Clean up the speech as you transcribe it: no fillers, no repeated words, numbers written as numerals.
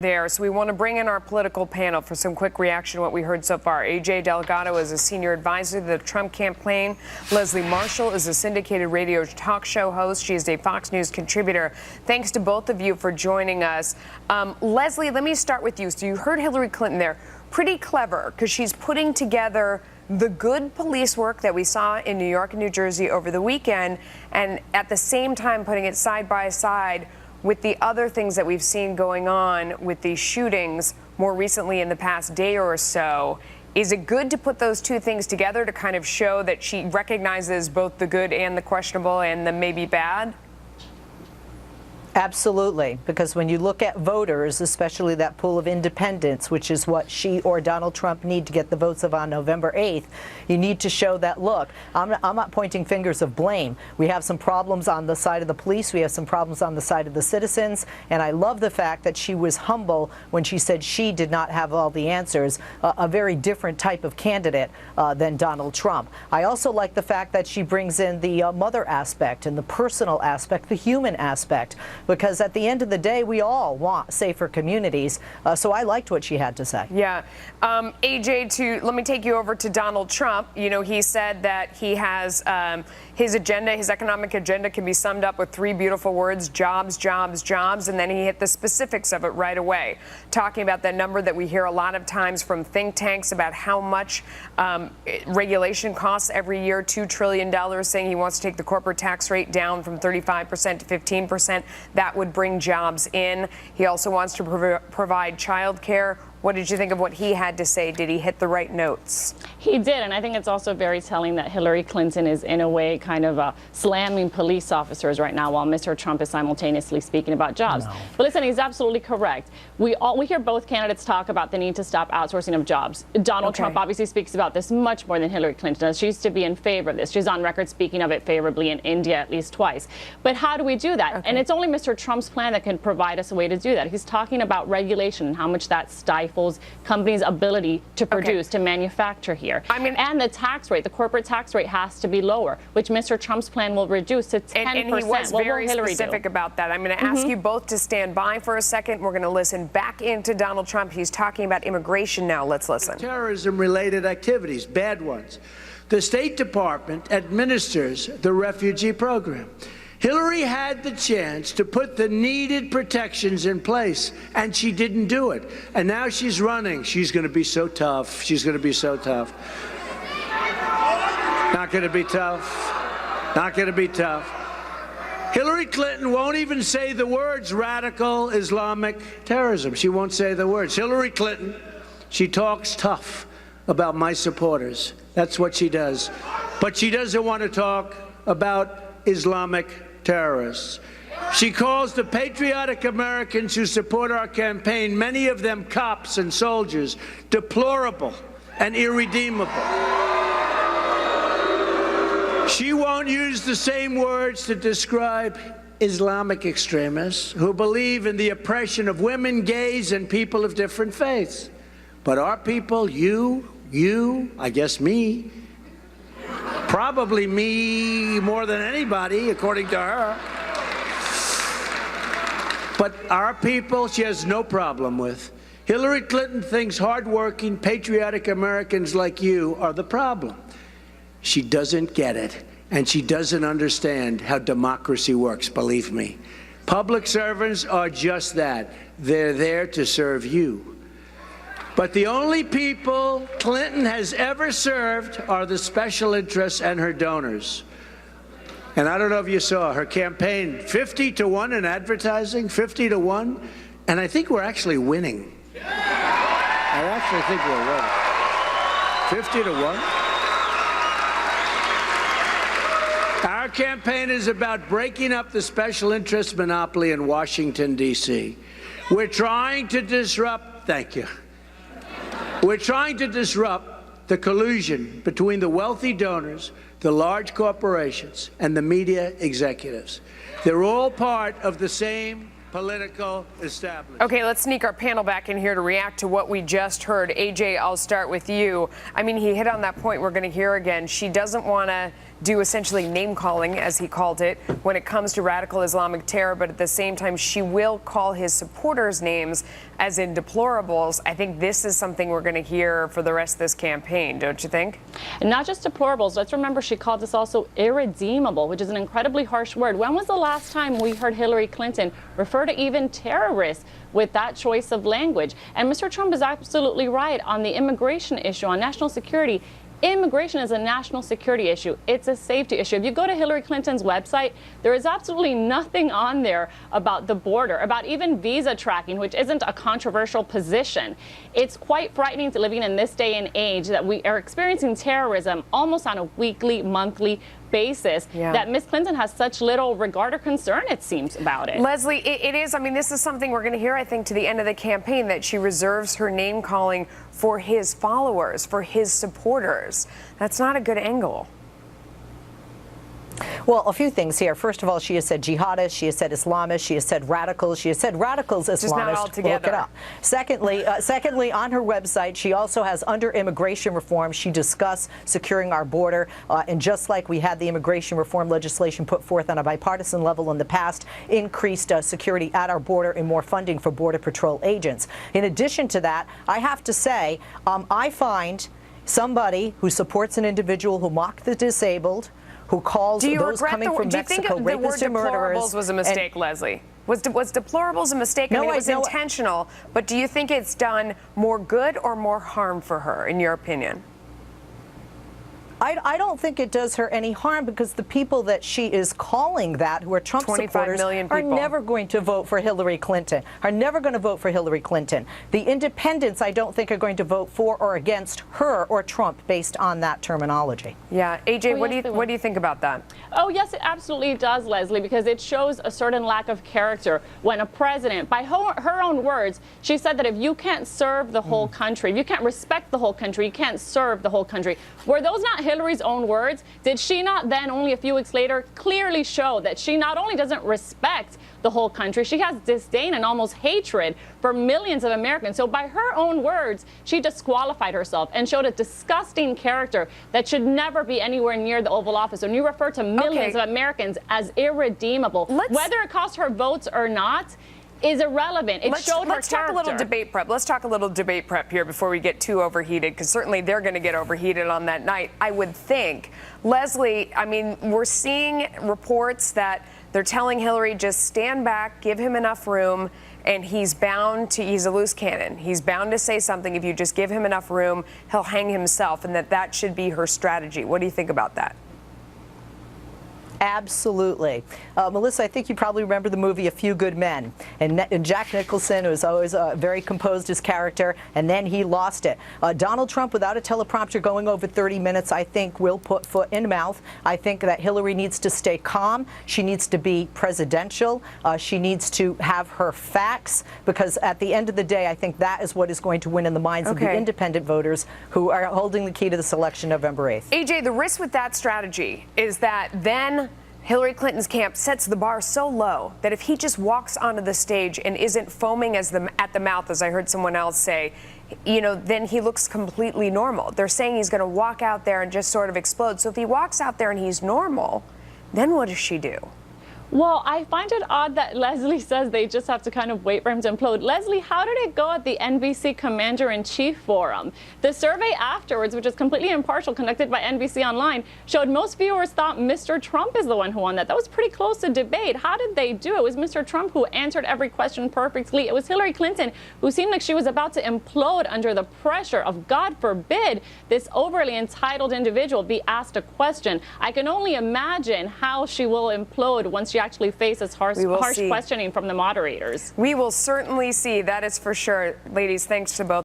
there. So we want to bring in our political panel for some quick reaction to what we heard so far. AJ Delgado is a senior advisor to the Trump campaign. Leslie Marshall is a syndicated radio talk show host. She is a Fox News contributor. Thanks to both of you for joining us. Leslie, let me start with you. So you heard Hillary Clinton there. Pretty clever, because she's putting together the good police work that we saw in New York and New Jersey over the weekend, and at the same time putting it side by side with the other things that we've seen going on with these shootings more recently in the past day or so. Is it good to put those two things together to kind of show that she recognizes both the good and the questionable and the maybe bad? Absolutely, because when you look at voters, especially that pool of independents, which is what she or Donald Trump need to get the votes of on November 8th, you need to show that, look, I'm not pointing fingers of blame. We have some problems on the side of the police. We have some problems on the side of the citizens. And I love the fact that she was humble when she said she did not have all the answers, a very different type of candidate than Donald Trump. I also like the fact that she brings in the mother aspect and the personal aspect, the human aspect, because at the end of the day, we all want safer communities. So I liked what she had to say. Yeah. AJ, let me take you over to Donald Trump. You know, he said that he has his agenda, his economic agenda can be summed up with three beautiful words: jobs, jobs, jobs. And then he hit the specifics of it right away, talking about that number that we hear a lot of times from think tanks about how much regulation costs every year, $2 trillion, saying he wants to take the corporate tax rate down from 35% to 15%. That would bring jobs in. He also wants to provide child care. What did you think of what he had to say? Did he hit the right notes? He did, and I think it's also very telling that Hillary Clinton is, in a way, kind of slamming police officers right now, while Mr. Trump is simultaneously speaking about jobs. No. But listen, he's absolutely correct. We hear both candidates talk about the need to stop outsourcing of jobs. Donald Trump obviously speaks about this much more than Hillary Clinton does. She used to be in favor of this. She's on record speaking of it favorably in India at least twice. But how do we do that? And it's only Mr. Trump's plan that can provide us a way to do that. He's talking about regulation and how much that stifles companies' ability to produce, to manufacture here. I mean, and the tax rate, the corporate tax rate has to be lower, which Mr. Trump's plan will reduce to 10%. And he was very specific about that. I'm going to ask you both to stand by for a second. We're going to listen back into Donald Trump. He's talking about immigration now. Let's listen. Terrorism-related activities, bad ones. The State Department administers the refugee program. Hillary had the chance to put the needed protections in place, and she didn't do it. And now she's running. She's going to be so tough. She's going to be so tough. Not going to be tough. Not going to be tough. Hillary Clinton won't even say the words radical Islamic terrorism. She won't say the words. Hillary Clinton, she talks tough about my supporters. That's what she does. But she doesn't want to talk about Islamic terrorists. She calls the patriotic Americans who support our campaign, many of them cops and soldiers, deplorable and irredeemable. She won't use the same words to describe Islamic extremists who believe in the oppression of women, gays, and people of different faiths. But our people, you, I guess me, probably me more than anybody, according to her. But our people, she has no problem with. Hillary Clinton thinks hardworking, patriotic Americans like you are the problem. She doesn't get it, and she doesn't understand how democracy works, believe me. Public servants are just that. They're there to serve you. But the only people Clinton has ever served are the special interests and her donors. And I don't know if you saw her campaign, 50-1 in advertising, 50-1, and I think we're actually winning. I actually think we're winning. 50-1. Our campaign is about breaking up the special interest monopoly in Washington, D.C. We're trying to disrupt, thank you. We're trying to disrupt the collusion between the wealthy donors, the large corporations, and the media executives. They're all part of the same political establishment. Okay, let's sneak our panel back in here to react to what we just heard. AJ, I'll start with you. I mean, he hit on that point we're going to hear again. She doesn't want to do essentially name-calling, as he called it, when it comes to radical Islamic terror, but at the same time, she will call his supporters names, as in deplorables. I think this is something we're going to hear for the rest of this campaign, don't you think? And not just deplorables. Let's remember she called this also irredeemable, which is an incredibly harsh word. When was the last time we heard Hillary Clinton refer to even terrorists with that choice of language? And Mr. Trump is absolutely right on the immigration issue, on national security. Immigration is a national security issue. It's a safety issue. If you go to Hillary Clinton's website, there is absolutely nothing on there about the border, about even visa tracking, which isn't a controversial position. It's quite frightening to living in this day and age that we are experiencing terrorism almost on a weekly, monthly basis, that Ms. Clinton has such little regard or concern, it seems, about it. Leslie, it is. I mean, this is something we're going to hear, I think, to the end of the campaign, that she reserves her name calling for his followers, for his supporters. That's not a good angle. Well, a few things here. First of all, she has said jihadists, she has said Islamists, she has said radicals, she has said radicals Islamists. Just not all together. Look it up. Secondly, on her website, she also has, under immigration reform, she discussed securing our border. And just like we had the immigration reform legislation put forth on a bipartisan level in the past, increased security at our border and more funding for Border Patrol agents. In addition to that, I have to say, I find somebody who supports an individual who mocked the disabled, who calls those coming from Mexico rapists and murderers. Deplorables was a mistake, Leslie? Was deplorables a mistake? No, I mean, it was intentional, but do you think it's done more good or more harm for her, in your opinion? I don't think it does her any harm, because the people that she is calling that, who are Trump supporters, are never going to vote for Hillary Clinton, are never going to vote for Hillary Clinton. The independents, I don't think, are going to vote for or against her or Trump based on that terminology. Yeah. AJ, what do you think about that? Oh, yes, it absolutely does, Leslie, because it shows a certain lack of character when a president, by her own words, she said that if you can't serve the whole country, if you can't respect the whole country, you can't serve the whole country. Were those not Hillary's own words? Did she not then, only a few weeks later, clearly show that she not only doesn't respect the whole country, she has disdain and almost hatred for millions of Americans? So by her own words, she disqualified herself and showed a disgusting character that should never be anywhere near the Oval Office. When you refer to millions of Americans as irredeemable, whether it cost her votes or not, is irrelevant. It showed her character. Let's talk a little debate prep. Let's talk a little debate prep here before we get too overheated, because certainly they're going to get overheated on that night, I would think. Leslie, I mean, we're seeing reports that they're telling Hillary, just stand back, give him enough room, and he's a loose cannon. He's bound to say something. If you just give him enough room, he'll hang himself, and that should be her strategy. What do you think about that? Absolutely. Melissa, I think you probably remember the movie A Few Good Men. And Jack Nicholson was always very composed, his character, and then he lost it. Donald Trump, without a teleprompter going over 30 minutes, I think will put foot in mouth. I think that Hillary needs to stay calm. She needs to be presidential. She needs to have her facts, because at the end of the day, I think that is what is going to win in the minds of the independent voters who are holding the key to this election November 8th. AJ, the risk with that strategy is that then Hillary Clinton's camp sets the bar so low that if he just walks onto the stage and isn't foaming at the mouth, as I heard someone else say, then he looks completely normal. They're saying he's going to walk out there and just sort of explode. So if he walks out there and he's normal, then what does she do? Well, I find it odd that Leslie says they just have to kind of wait for him to implode. Leslie, how did it go at the NBC Commander-in-Chief Forum? The survey afterwards, which is completely impartial, conducted by NBC Online, showed most viewers thought Mr. Trump is the one who won that. That was pretty close to debate. How did they do? It was Mr. Trump who answered every question perfectly. It was Hillary Clinton who seemed like she was about to implode under the pressure of, God forbid, this overly entitled individual be asked a question. I can only imagine how she will implode once she actually faces harsh questioning from the moderators. We will certainly see. That is for sure. Ladies, thanks to both.